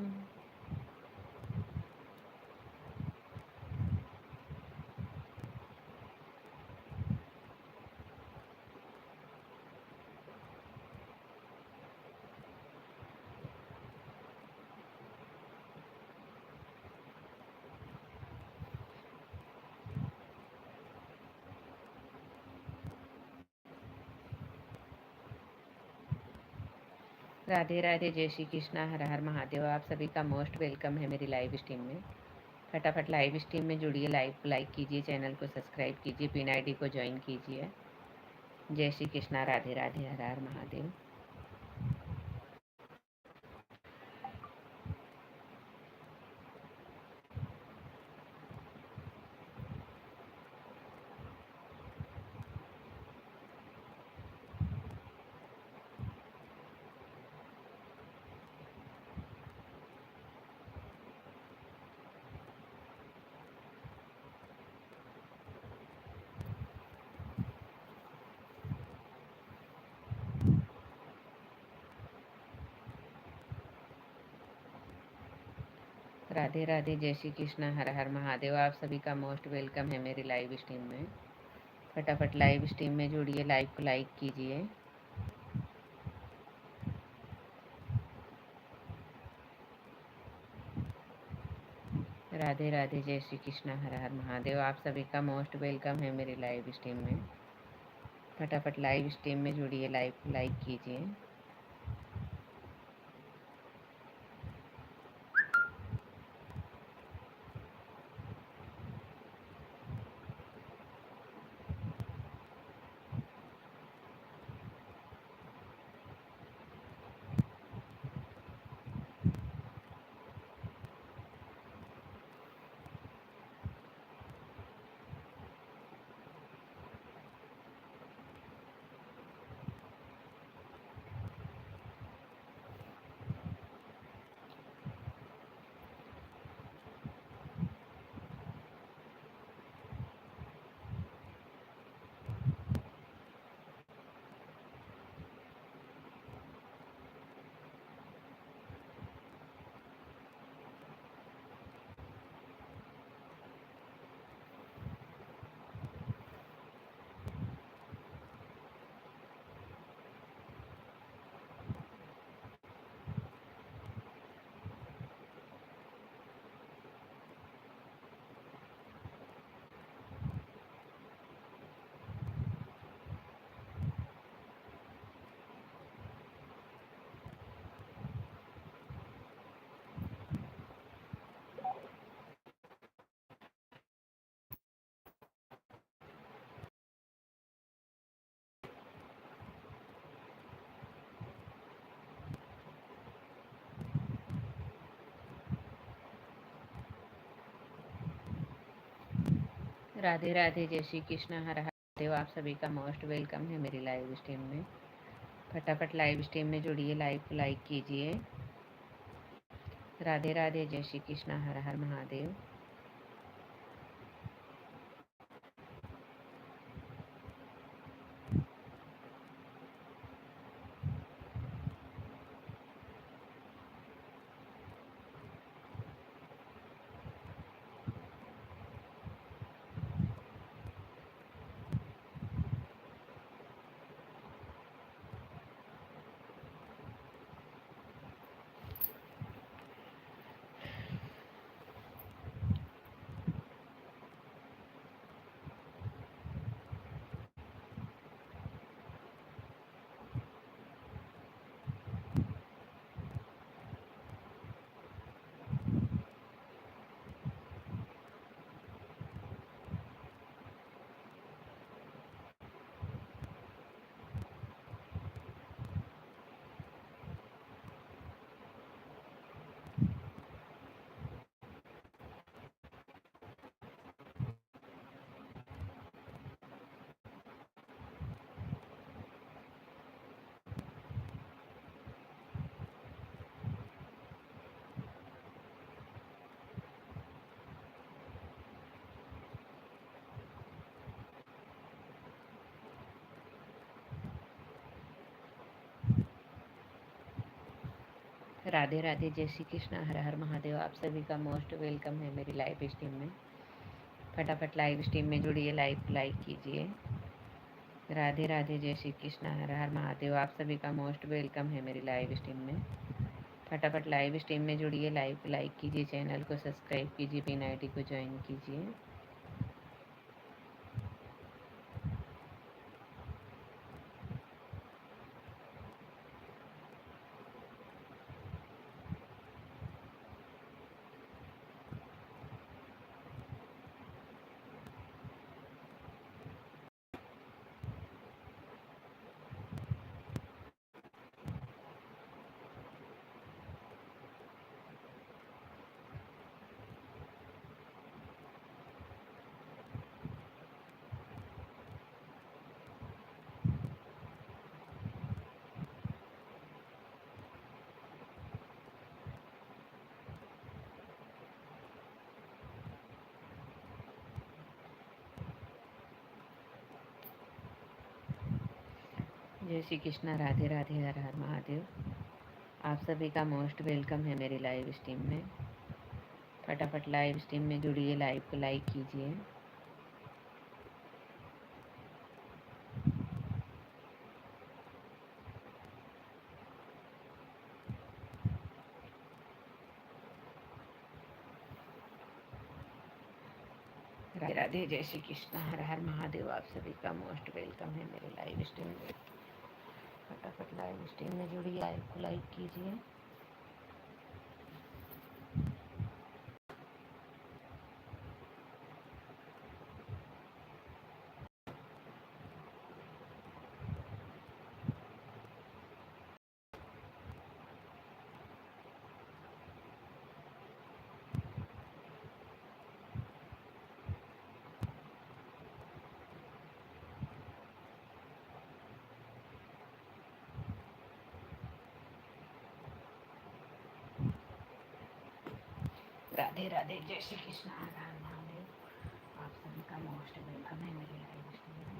राधे राधे, जय श्री कृष्णा, हर हर महादेव। आप सभी का मोस्ट वेलकम है मेरी लाइव स्ट्रीम में। फटाफट लाइव स्ट्रीम में जुड़िए, लाइव को लाइक कीजिए, चैनल को सब्सक्राइब कीजिए, पिन आईडी को ज्वाइन कीजिए। जय श्री कृष्णा, राधे राधे, हर हर महादेव। राधे राधे, जय श्री कृष्णा, हर हर महादेव। आप सभी का मोस्ट वेलकम है मेरी लाइव स्ट्रीम में। फटाफट लाइव स्ट्रीम में जुड़िए, लाइव को लाइक कीजिए। राधे राधे, जय श्री कृष्णा, हर हर महादेव। आप सभी का मोस्ट वेलकम है मेरी लाइव स्ट्रीम में। फटाफट लाइव स्ट्रीम में जुड़िए, लाइव को लाइक कीजिए। राधे राधे, जय श्री कृष्ण, हर हर महादेव। आप सभी का मोस्ट वेलकम है मेरी लाइव स्ट्रीम में। फटाफट लाइव स्ट्रीम में जुड़िए, लाइव को लाइक कीजिए। राधे राधे, जय श्री कृष्ण, हर हर महादेव। राधे राधे, जय श्री कृष्णा, हर हर महादेव। आप सभी का मोस्ट वेलकम है मेरी लाइव स्ट्रीम में। फटाफट लाइव स्ट्रीम में जुड़िए, लाइव लाइक कीजिए। राधे राधे, जय श्री कृष्णा, हर हर महादेव। आप सभी का मोस्ट वेलकम है मेरी लाइव स्ट्रीम में। फटाफट लाइव स्ट्रीम में जुड़िए, लाइव लाइक कीजिए, चैनल को सब्सक्राइब कीजिए, पिन आईडी को ज्वाइन कीजिए। जय श्री कृष्णा, राधे राधे, हर हर महादेव। आप सभी का मोस्ट वेलकम है मेरी लाइव स्ट्रीम में। फटाफट लाइव स्ट्रीम में जुड़िए, लाइव को लाइक कीजिए। राधे राधे, जय श्री कृष्णा, हर हर महादेव। आप सभी का मोस्ट वेलकम है मेरे लाइव स्ट्रीम में। फटाफट लाइव स्ट्रीम में जुड़िए, लाइव को लाइक कीजिए। राधे राधे, जय श्री कृष्ण, हर हर महादेव। आप सभी का मोस्ट वेलकम है मेरे लाइव स्ट्रीम में।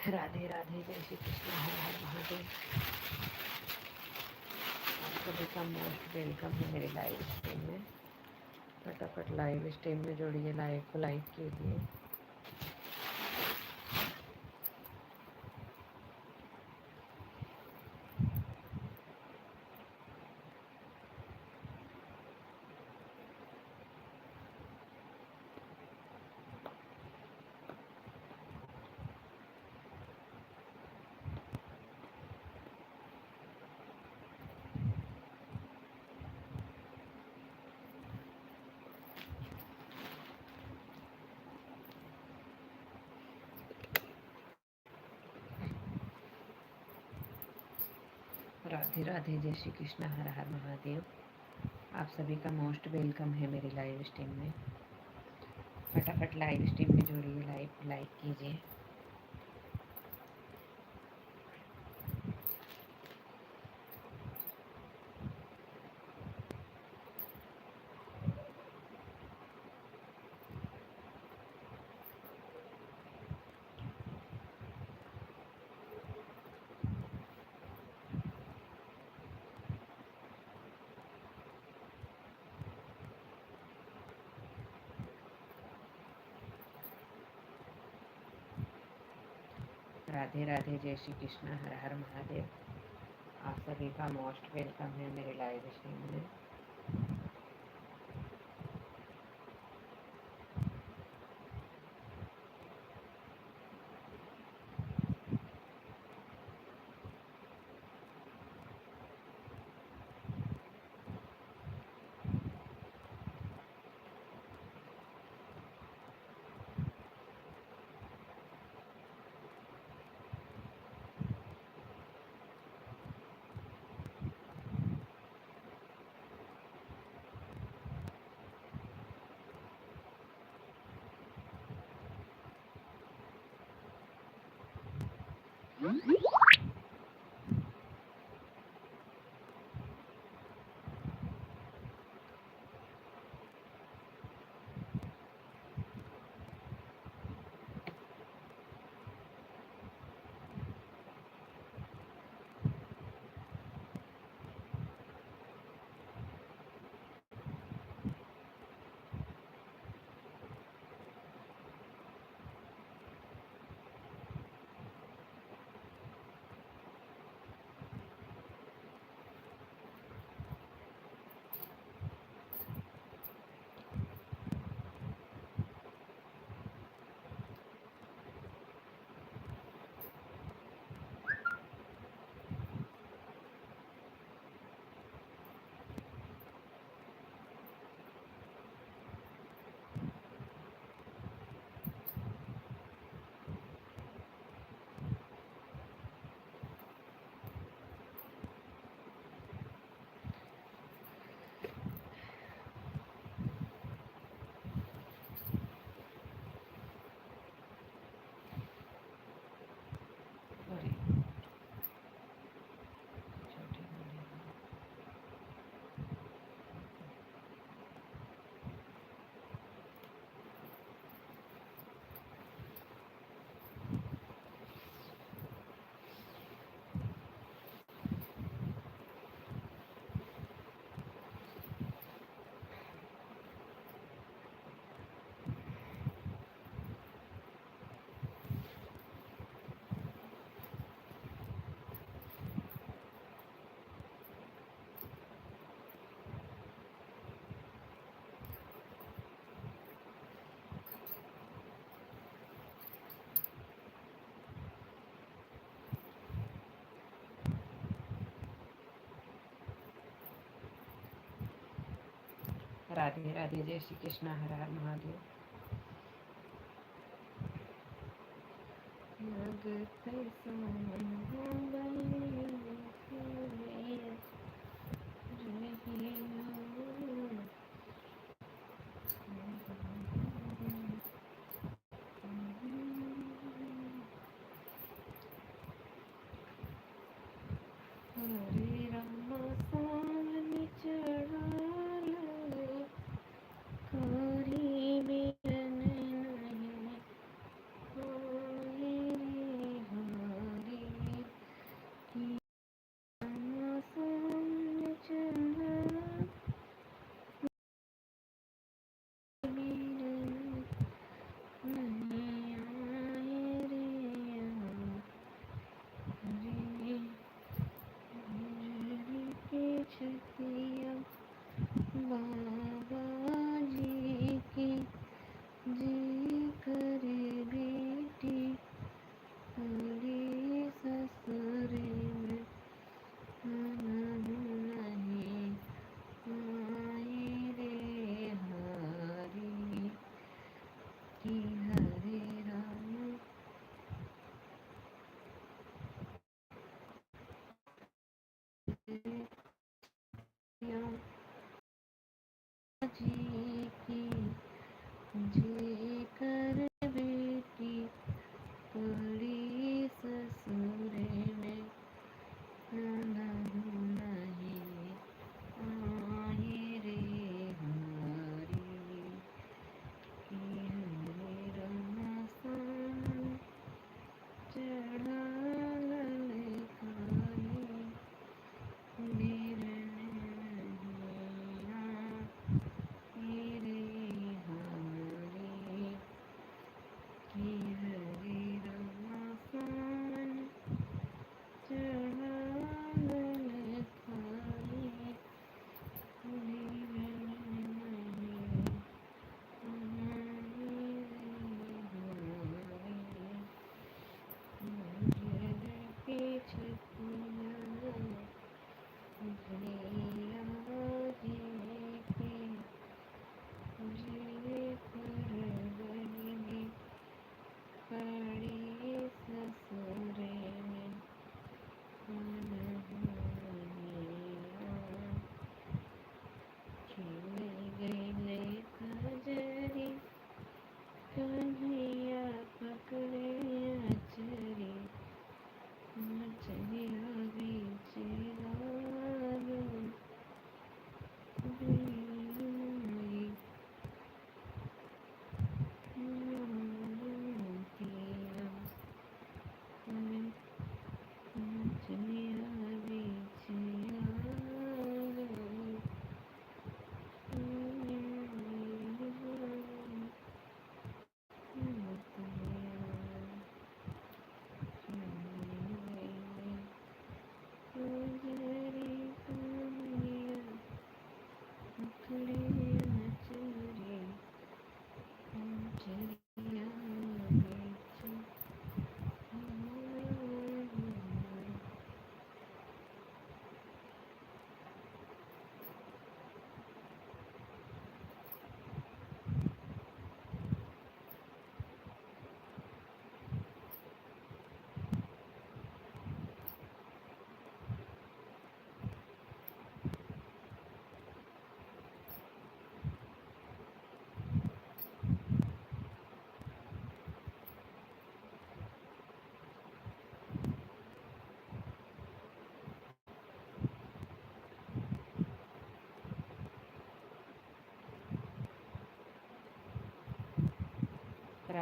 राधे राधे, जय श्री कृष्ण, हर हर महादेव। आप सभी का मोस्ट वेलकम है मेरे लाइव स्ट्रीम में। फटाफट लाइव स्ट्रीम में जुड़िए, लाइव को लाइक कीजिए। राधे राधे, जय श्री कृष्ण, हर हर महादेव। आप सभी का मोस्ट वेलकम है मेरी लाइव स्ट्रीम में। फटाफट लाइव स्ट्रीम में जुड़िए, लाइव लाइक कीजिए। राधे राधे, जय श्री कृष्ण, हर हर महादेव। आप सभी का मोस्ट वेलकम है मेरे लाइव स्ट्रीम में। राधे राधे, जय श्री कृष्ण, हर हर महादेव। हरे राम सावन चढ़ाल कोरी बिरन नहीं होए रे हरि राम सावन चढ़ाल बिरन नहीं आए रे हरि गुजरी के छतिया बाबा जी की जी करे बेटी हरी ससुरे में नहीं आए रे हरी की हरे राम जी की जी कर बेटी हरी ससुरे में नहीं आए रे हरी की हरे राम सावन चढ़ा ललकाई बिरन नहीं आए रे हरी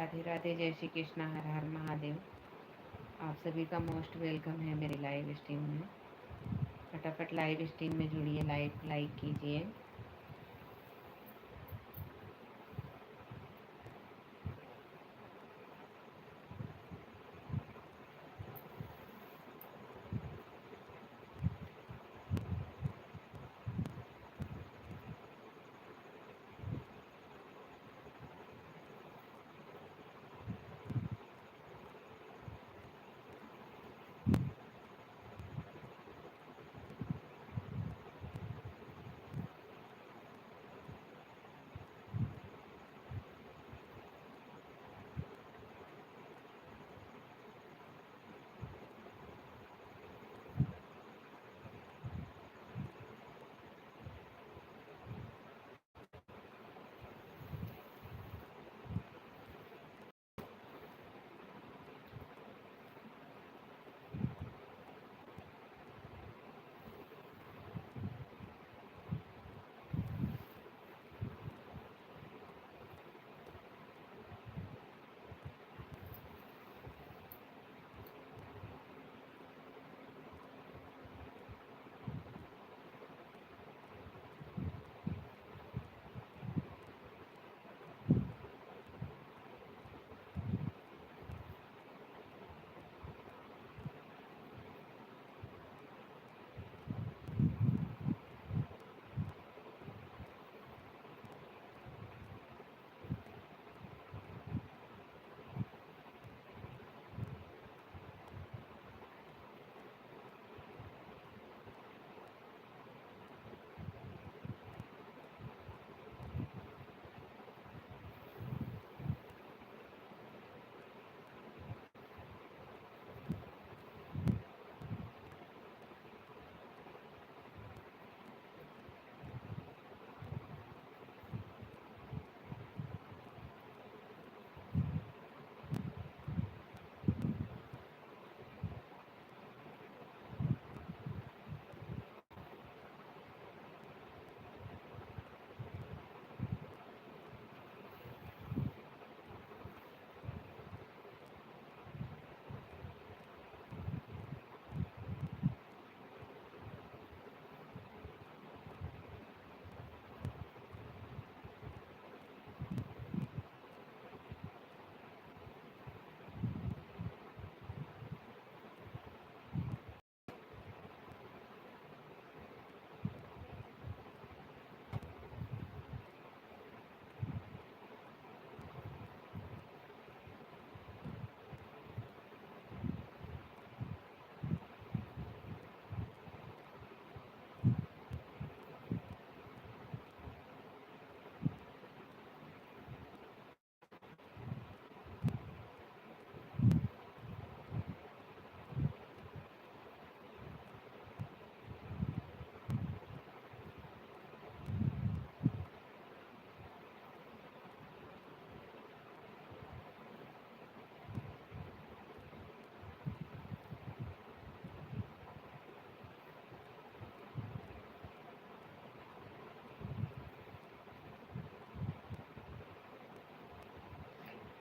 राधे राधे, जय श्री कृष्णा, हर हर महादेव। आप सभी का मोस्ट वेलकम है मेरी लाइव स्ट्रीम में। फटाफट लाइव स्ट्रीम में जुड़िए, लाइव लाइक कीजिए।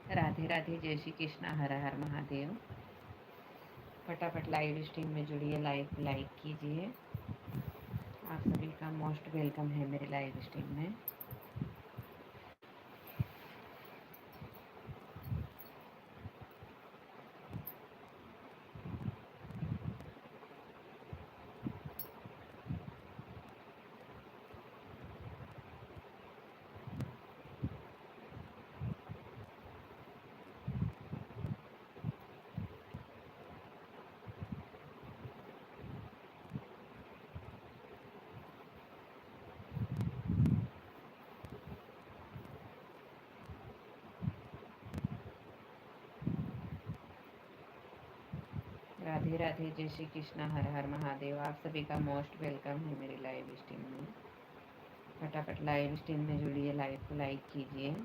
राधे राधे, जय श्री कृष्णा, हर हर महादेव। फटाफट लाइव स्ट्रीम में जुड़िए, लाइव लाइक कीजिए। आप सभी का मोस्ट वेलकम है मेरे लाइव स्ट्रीम में। राधे राधे, जय श्री कृष्णा, हर हर महादेव। आप सभी का मोस्ट वेलकम है मेरे लाइव स्ट्रीम में। फटाफट लाइव स्ट्रीम में जुड़िए, लाइव को लाइक कीजिए।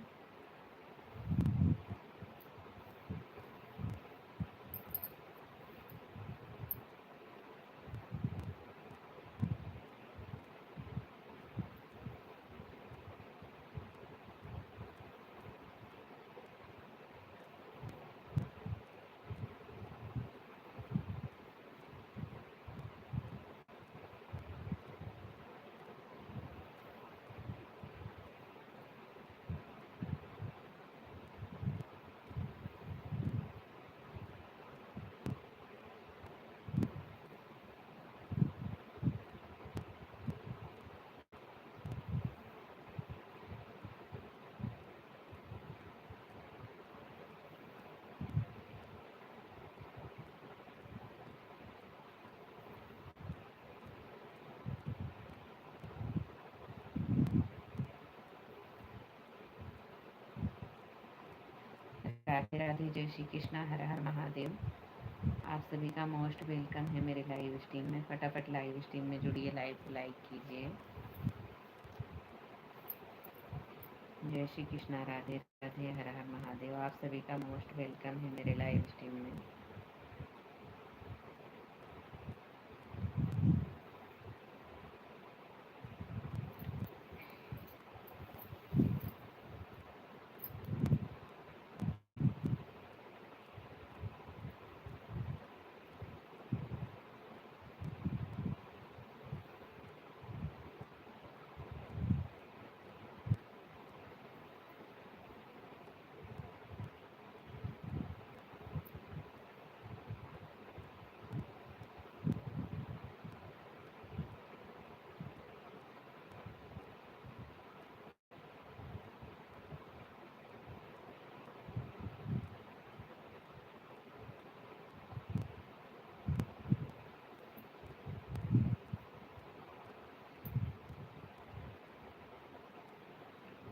राधे राधे, जय श्री कृष्णा, हर हर महादेव। आप सभी का मोस्ट वेलकम है मेरे लाइव स्ट्रीम में। फटाफट लाइव स्ट्रीम में जुड़िए, लाइव को लाइक कीजिए। जय श्री कृष्णा, राधे राधे, हर हर महादेव। आप सभी का मोस्ट वेलकम है मेरे लाइव स्ट्रीम में।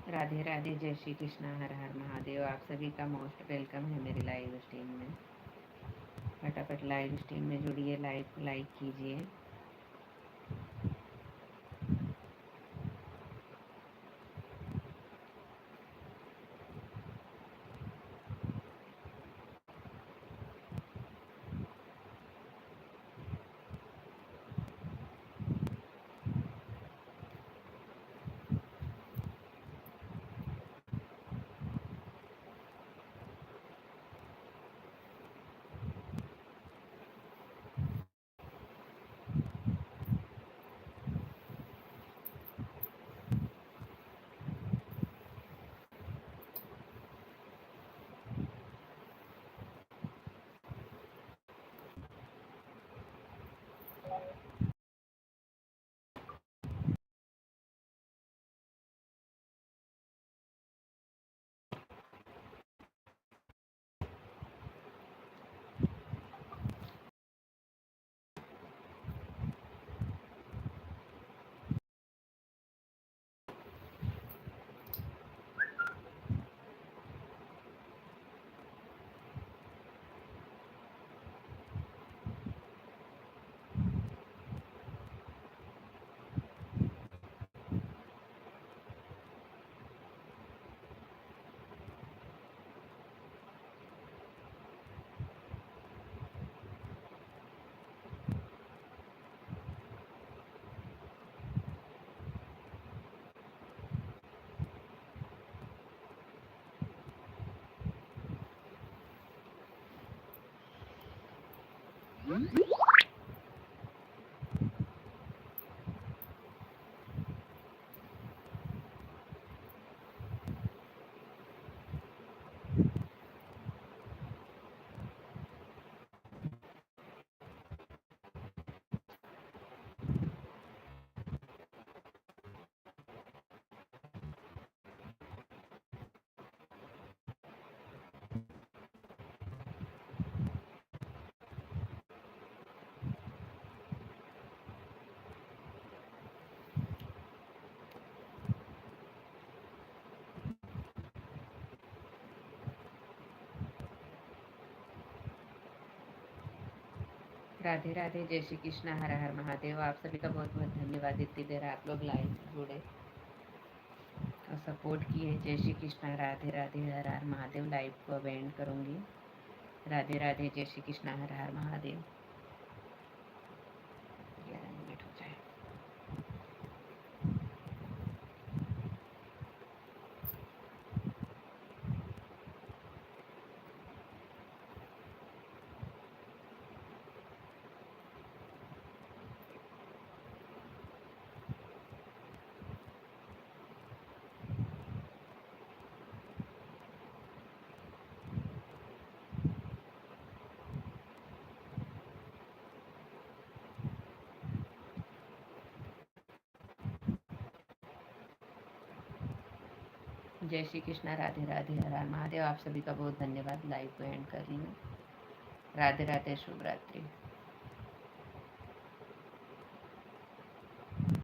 राधे राधे, जय श्री कृष्णा, हर हर महादेव। आप सभी का मोस्ट वेलकम है मेरे लाइव स्ट्रीम में। फटाफट लाइव स्ट्रीम में जुड़िए, लाइव को लाइक कीजिए। राधे राधे, जय श्री कृष्णा, हर हर महादेव। आप सभी का बहुत बहुत धन्यवाद। इतनी देर आप लोग लाइव जुड़े और सपोर्ट किए। जय श्री कृष्णा, राधे राधे, हर हर महादेव। लाइव को अब एंड करूँगी। राधे राधे, जय श्री कृष्णा, हर हर महादेव। 11 मिनट हो जाए। जय श्री कृष्णा, राधे राधे, हर हर महादेव। आप सभी का बहुत धन्यवाद। लाइव को एंड कर रही हूँ। राधे राधे, शुभ रात्रि।